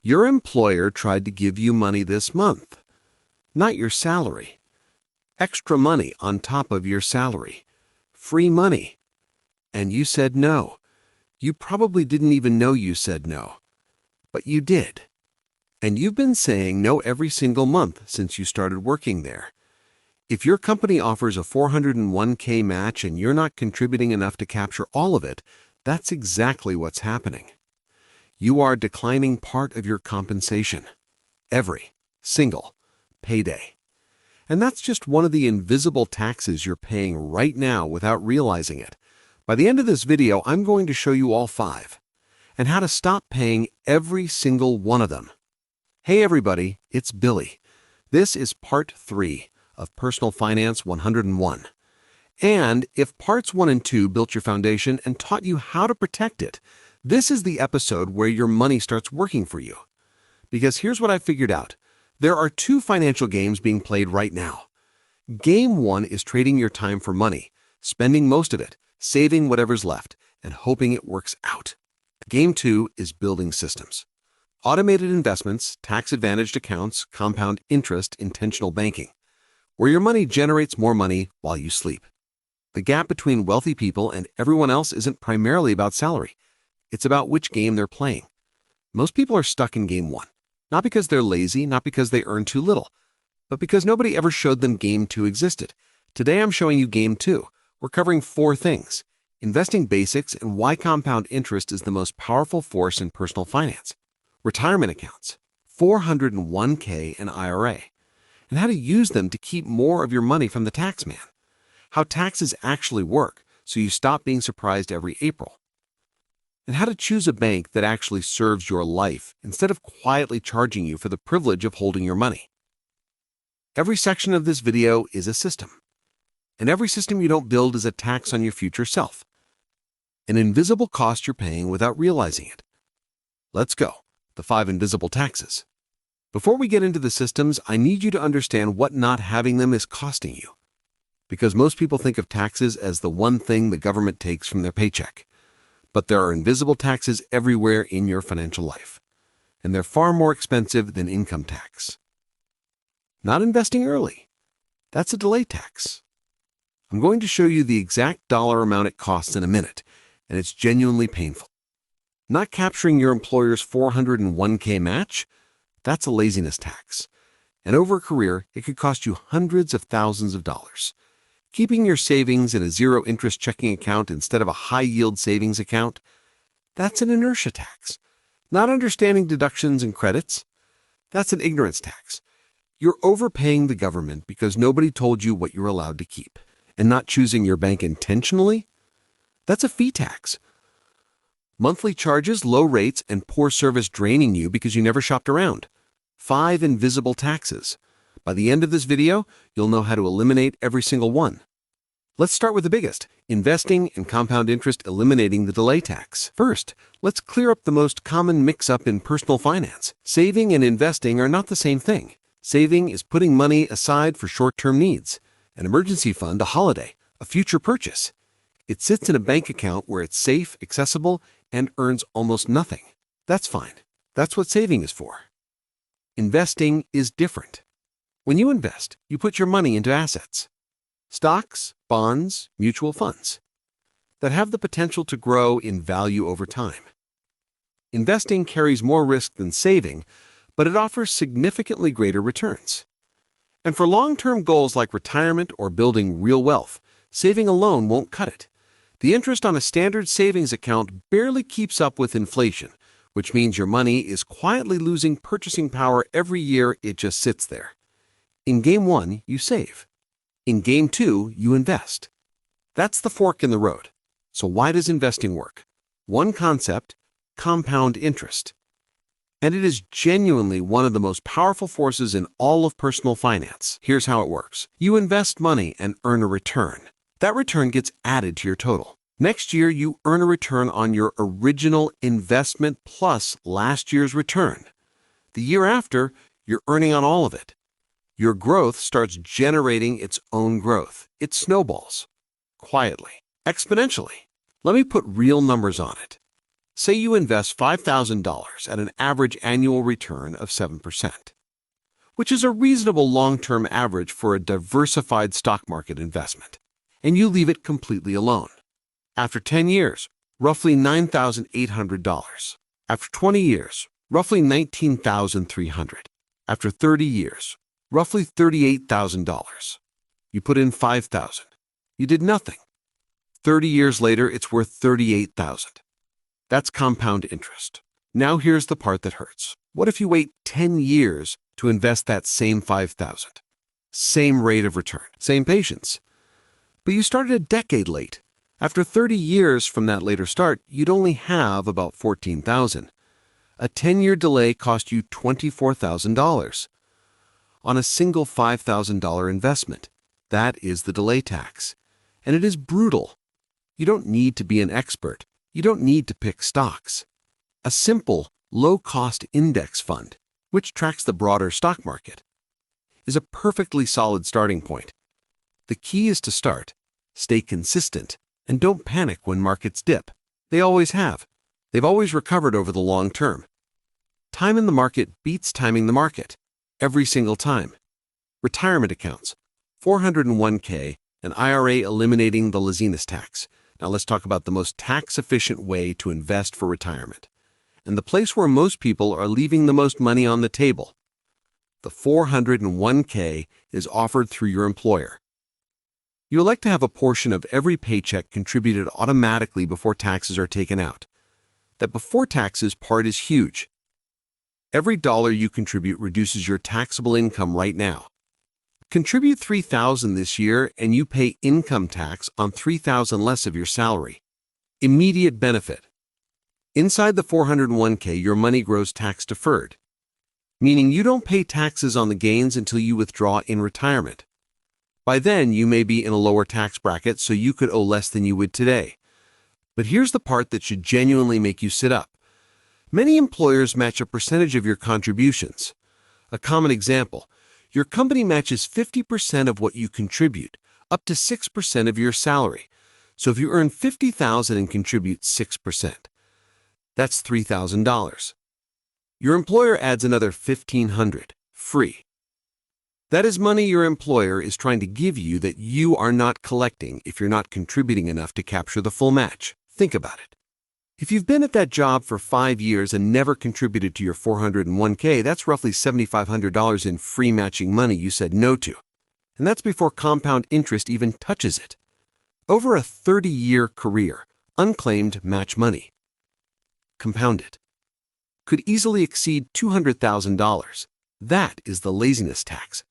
Your employer tried to give you money this month, not your salary. Extra money on top of your salary. Free money. And you said no. You probably didn't even know you said no. But you did. And you've been saying no every single month since you started working there. If your company offers a 401k match and you're not contributing enough to capture all of it, that's exactly what's happening. You are declining part of your compensation. Every single payday. And that's just one of the invisible taxes you're paying right now without realizing it. By the end of this video, I'm going to show you all 5 and how to stop paying every single one of them. Hey everybody, it's Billy. This is part 3 of Personal Finance 101. And if parts 1 and 2 built your foundation and taught you how to protect it, this is the episode where your money starts working for you. Because here's what I figured out. There are 2 financial games being played right now. Game 1 is trading your time for money, spending most of it, saving whatever's left, and hoping it works out. Game 2 is building systems. Automated investments, tax-advantaged accounts, compound interest, intentional banking, where your money generates more money while you sleep. The gap between wealthy people and everyone else isn't primarily about salary. It's about which game they're playing. Most people are stuck in Game 1. Not because they're lazy, not because they earn too little, but because nobody ever showed them Game 2 existed. Today I'm showing you Game 2. We're covering 4 things: investing basics and why compound interest is the most powerful force in personal finance, retirement accounts, 401k and IRA, and how to use them to keep more of your money from the tax man, how taxes actually work so you stop being surprised every April, and how to choose a bank that actually serves your life instead of quietly charging you for the privilege of holding your money. Every section of this video is a system, and every system you don't build is a tax on your future self, an invisible cost you're paying without realizing it. Let's go. The 5 invisible taxes. Before we get into the systems, I need you to understand what not having them is costing you. Because most people think of taxes as the one thing the government takes from their paycheck. But there are invisible taxes everywhere in your financial life, and they're far more expensive than income tax. Not investing early. That's a delay tax. I'm going to show you the exact dollar amount it costs in a minute, and it's genuinely painful. Not capturing your employer's 401k match? That's a laziness tax. And over a career, it could cost you hundreds of thousands of dollars. Keeping your savings in a zero-interest checking account instead of a high-yield savings account? That's an inertia tax. Not understanding deductions and credits? That's an ignorance tax. You're overpaying the government because nobody told you what you're allowed to keep. And not choosing your bank intentionally? That's a fee tax. Monthly charges, low rates, and poor service draining you because you never shopped around. 5 invisible taxes. By the end of this video, you'll know how to eliminate every single one. Let's start with the biggest, investing and compound interest eliminating the delay tax. First, let's clear up the most common mix-up in personal finance. Saving and investing are not the same thing. Saving is putting money aside for short-term needs, an emergency fund, a holiday, a future purchase. It sits in a bank account where it's safe, accessible, and earns almost nothing. That's fine. That's what saving is for. Investing is different. When you invest, you put your money into assets. Stocks, bonds, mutual funds that have the potential to grow in value over time. Investing carries more risk than saving, but it offers significantly greater returns. And for long-term goals like retirement or building real wealth, saving alone won't cut it. The interest on a standard savings account barely keeps up with inflation, which means your money is quietly losing purchasing power every year it just sits there. In Game 1, you save. In Game 2, you invest. That's the fork in the road. So why does investing work? One concept: compound interest. And it is genuinely one of the most powerful forces in all of personal finance. Here's how it works. You invest money and earn a return. That return gets added to your total. Next year, you earn a return on your original investment plus last year's return. The year after, you're earning on all of it. Your growth starts generating its own growth. It snowballs. Quietly. Exponentially. Let me put real numbers on it. Say you invest $5,000 at an average annual return of 7%, which is a reasonable long-term average for a diversified stock market investment, and you leave it completely alone. After 10 years, roughly $9,800. After 20 years, roughly $19,300. After 30 years, roughly $38,000. You put in $5,000. You did nothing. 30 years later, it's worth $38,000. That's compound interest. Now here's the part that hurts. What if you wait 10 years to invest that same $5,000? Same rate of return, same patience. But you started a decade late. After 30 years from that later start, you'd only have about $14,000. A 10-year delay cost you $24,000 on a single $5,000 investment. That is the delay tax. And it is brutal. You don't need to be an expert. You don't need to pick stocks. A simple, low-cost index fund, which tracks the broader stock market, is a perfectly solid starting point. The key is to start, stay consistent, and don't panic when markets dip. They always have. They've always recovered over the long term. Time in the market beats timing the market. Every single time. Retirement accounts, 401k, and IRA eliminating the laziness tax. Now let's talk about the most tax-efficient way to invest for retirement, and the place where most people are leaving the most money on the table. The 401k is offered through your employer. You elect to have a portion of every paycheck contributed automatically before taxes are taken out. That before taxes part is huge. Every dollar you contribute reduces your taxable income right now. Contribute $3,000 this year and you pay income tax on $3,000 less of your salary. Immediate benefit. Inside the 401k, your money grows tax deferred, meaning you don't pay taxes on the gains until you withdraw in retirement. By then, you may be in a lower tax bracket, so you could owe less than you would today. But here's the part that should genuinely make you sit up. Many employers match a percentage of your contributions. A common example, your company matches 50% of what you contribute, up to 6% of your salary. So if you earn $50,000 and contribute 6%, that's $3,000. Your employer adds another $1,500, free. That is money your employer is trying to give you that you are not collecting if you're not contributing enough to capture the full match. Think about it. If you've been at that job for 5 years and never contributed to your 401k, that's roughly $7,500 in free matching money you said no to. And that's before compound interest even touches it. Over a 30-year career, unclaimed match money, compounded, could easily exceed $200,000. That is the laziness tax.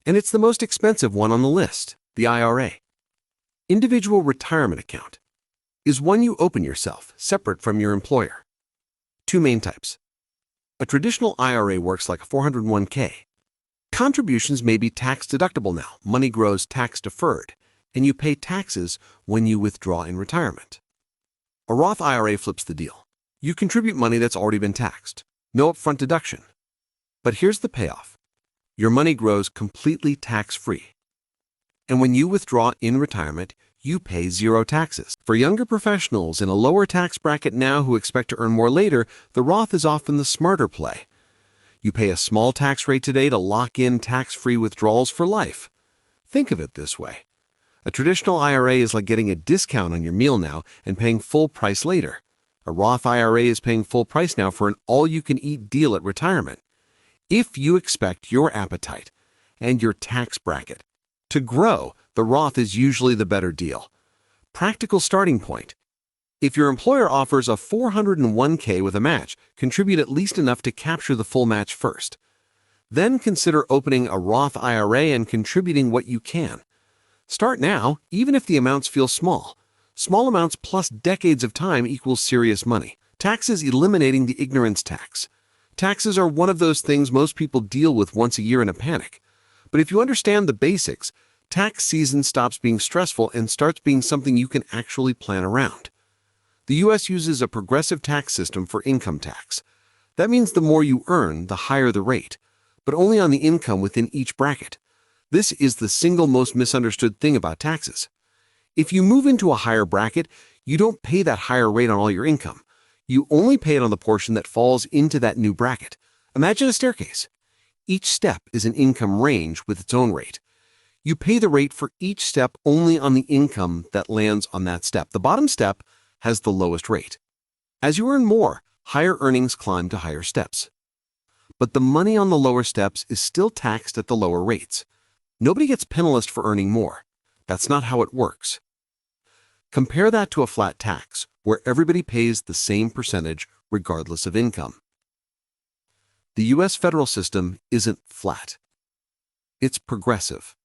And it's the most expensive one on the list, the IRA. Individual retirement account is one you open yourself, separate from your employer. Two main types. A traditional IRA works like a 401k. Contributions may be tax deductible now. Money grows tax deferred, and you pay taxes when you withdraw in retirement. A Roth IRA flips the deal. You contribute money that's already been taxed. No upfront deduction. But here's the payoff. Your money grows completely tax-free. And when you withdraw in retirement, you pay zero taxes. For younger professionals in a lower tax bracket now who expect to earn more later, the Roth is often the smarter play. You pay a small tax rate today to lock in tax-free withdrawals for life. Think of it this way. A traditional IRA is like getting a discount on your meal now and paying full price later. A Roth IRA is paying full price now for an all-you-can-eat deal at retirement. If you expect your appetite and your tax bracket to grow, the Roth is usually the better deal. Practical starting point. If your employer offers a 401k with a match, contribute at least enough to capture the full match first. Then consider opening a Roth IRA and contributing what you can. Start now, even if the amounts feel small. Small amounts plus decades of time equals serious money. Taxes eliminating the ignorance tax. Taxes are one of those things most people deal with once a year in a panic. But if you understand the basics, tax season stops being stressful and starts being something you can actually plan around. The U.S. uses a progressive tax system for income tax. That means the more you earn, the higher the rate, but only on the income within each bracket. This is the single most misunderstood thing about taxes. If you move into a higher bracket, you don't pay that higher rate on all your income. You only pay it on the portion that falls into that new bracket. Imagine a staircase. Each step is an income range with its own rate. You pay the rate for each step only on the income that lands on that step. The bottom step has the lowest rate. As you earn more, higher earnings climb to higher steps. But the money on the lower steps is still taxed at the lower rates. Nobody gets penalized for earning more. That's not how it works. Compare that to a flat tax, where everybody pays the same percentage regardless of income. The U.S. federal system isn't flat. It's progressive.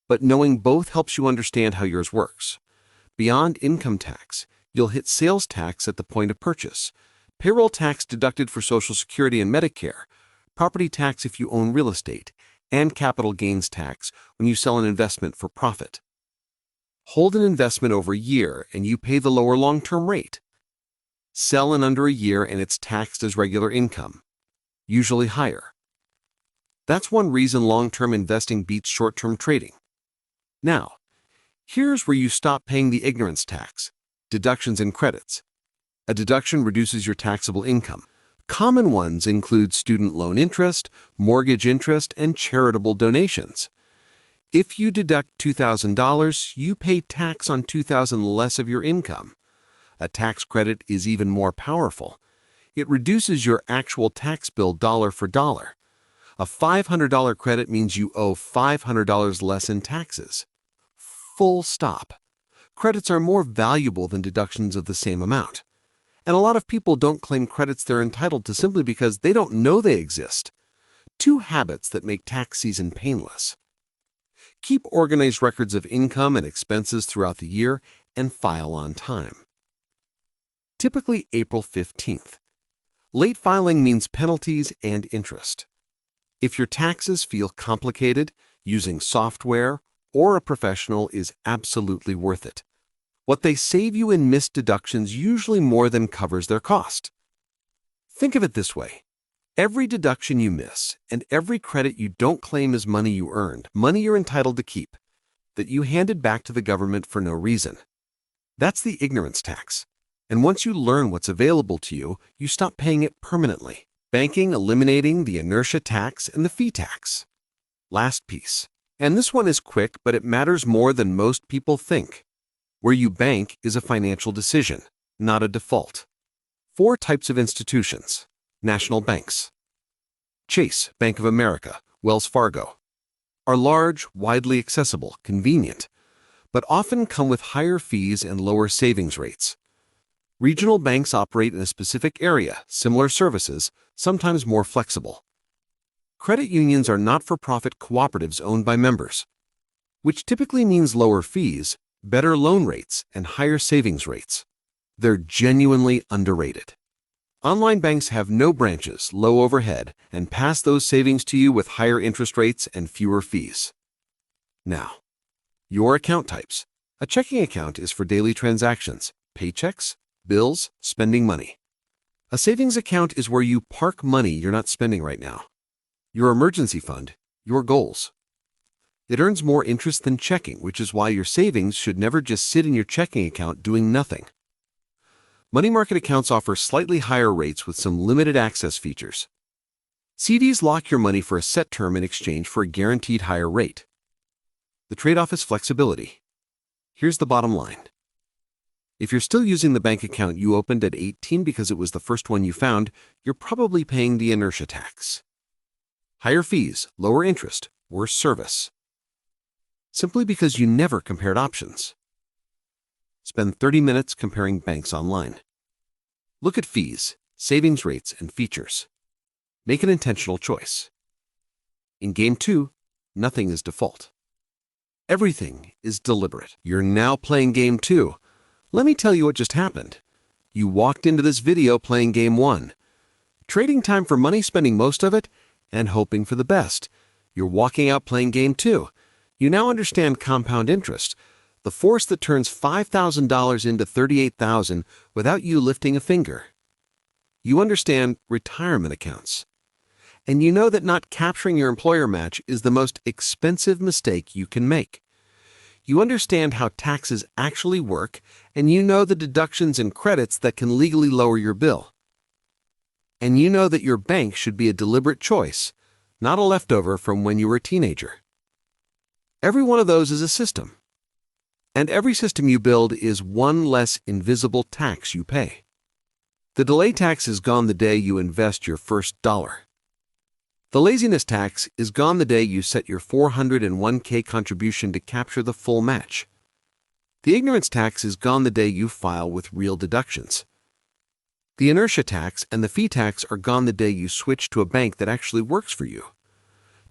But knowing both helps you understand how yours works. Beyond income tax, you'll hit sales tax at the point of purchase, payroll tax deducted for Social Security and Medicare, property tax if you own real estate, and capital gains tax when you sell an investment for profit. Hold an investment over a year and you pay the lower long-term rate. Sell in under a year and it's taxed as regular income, usually higher. That's one reason long-term investing beats short-term trading. Now, here's where you stop paying the ignorance tax, deductions and credits. A deduction reduces your taxable income. Common ones include student loan interest, mortgage interest, and charitable donations. If you deduct $2,000, you pay tax on $2,000 less of your income. A tax credit is even more powerful. It reduces your actual tax bill dollar for dollar. A $500 credit means you owe $500 less in taxes. Full stop. Credits are more valuable than deductions of the same amount. And a lot of people don't claim credits they're entitled to simply because they don't know they exist. Two habits that make tax season painless. Keep organized records of income and expenses throughout the year and file on time. Typically April 15th. Late filing means penalties and interest. If your taxes feel complicated, using software or a professional is absolutely worth it. What they save you in missed deductions usually more than covers their cost. Think of it this way. Every deduction you miss and every credit you don't claim is money you earned, money you're entitled to keep, that you handed back to the government for no reason. That's the ignorance tax. And once you learn what's available to you, you stop paying it permanently. Banking eliminating the inertia tax and the fee tax. Last piece. And this one is quick, but it matters more than most people think. Where you bank is a financial decision, not a default. 4 types of institutions. National banks. Chase, Bank of America, Wells Fargo, are large, widely accessible, convenient, but often come with higher fees and lower savings rates. Regional banks operate in a specific area, similar services, sometimes more flexible. Credit unions are not-for-profit cooperatives owned by members, which typically means lower fees, better loan rates, and higher savings rates. They're genuinely underrated. Online banks have no branches, low overhead, and pass those savings to you with higher interest rates and fewer fees. Now, your account types. A checking account is for daily transactions, paychecks, bills, spending money. A savings account is where you park money you're not spending right now. Your emergency fund, your goals. It earns more interest than checking, which is why your savings should never just sit in your checking account doing nothing. Money market accounts offer slightly higher rates with some limited access features. CDs lock your money for a set term in exchange for a guaranteed higher rate. The trade-off is flexibility. Here's the bottom line. If you're still using the bank account you opened at 18 because it was the first one you found, you're probably paying the inertia tax. Higher fees, lower interest, worse service. Simply because you never compared options. Spend 30 minutes comparing banks online. Look at fees, savings rates, and features. Make an intentional choice. In Game 2, nothing is default. Everything is deliberate. You're now playing Game 2. Let me tell you what just happened. You walked into this video playing Game 1. Trading time for money, spending most of it, and hoping for the best. You're walking out playing Game 2. You now understand compound interest, the force that turns $5,000 into $38,000 without you lifting a finger. You understand retirement accounts. And you know that not capturing your employer match is the most expensive mistake you can make. You understand how taxes actually work, and you know the deductions and credits that can legally lower your bill. And you know that your bank should be a deliberate choice, not a leftover from when you were a teenager. Every one of those is a system. And every system you build is one less invisible tax you pay. The delay tax is gone the day you invest your first dollar. The laziness tax is gone the day you set your 401k contribution to capture the full match. The ignorance tax is gone the day you file with real deductions. The inertia tax and the fee tax are gone the day you switch to a bank that actually works for you.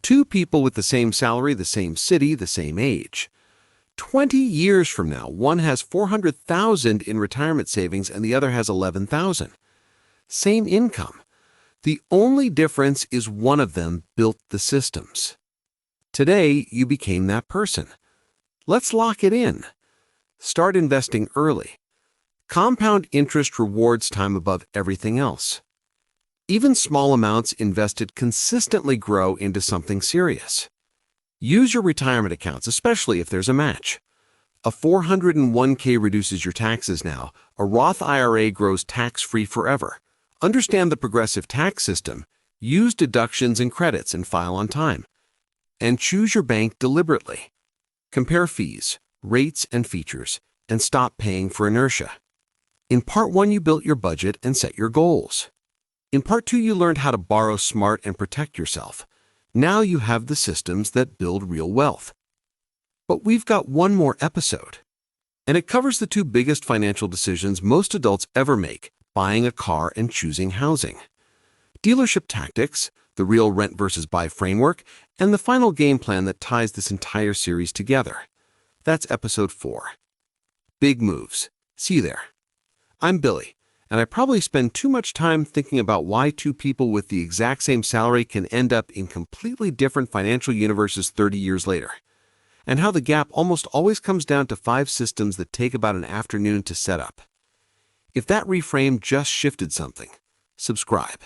Two people with the same salary, the same city, the same age. 20 years from now, one has $400,000 in retirement savings and the other has $11,000. Same income. The only difference is one of them built the systems. Today, you became that person. Let's lock it in. Start investing early. Compound interest rewards time above everything else. Even small amounts invested consistently grow into something serious. Use your retirement accounts, especially if there's a match. A 401k reduces your taxes now. A Roth IRA grows tax-free forever. Understand the progressive tax system. Use deductions and credits and file on time. And choose your bank deliberately. Compare fees, rates, and features, and stop paying for inertia. In Part 1, you built your budget and set your goals. In Part 2, you learned how to borrow smart and protect yourself. Now you have the systems that build real wealth. But we've got one more episode. And it covers the two biggest financial decisions most adults ever make: buying a car and choosing housing. Dealership tactics, the real rent versus buy framework, and the final game plan that ties this entire series together. That's episode 4. Big moves. See you there. I'm Billy, and I probably spend too much time thinking about why two people with the exact same salary can end up in completely different financial universes 30 years later, and how the gap almost always comes down to 5 systems that take about an afternoon to set up. If that reframe just shifted something, subscribe.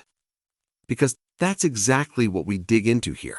Because that's exactly what we dig into here.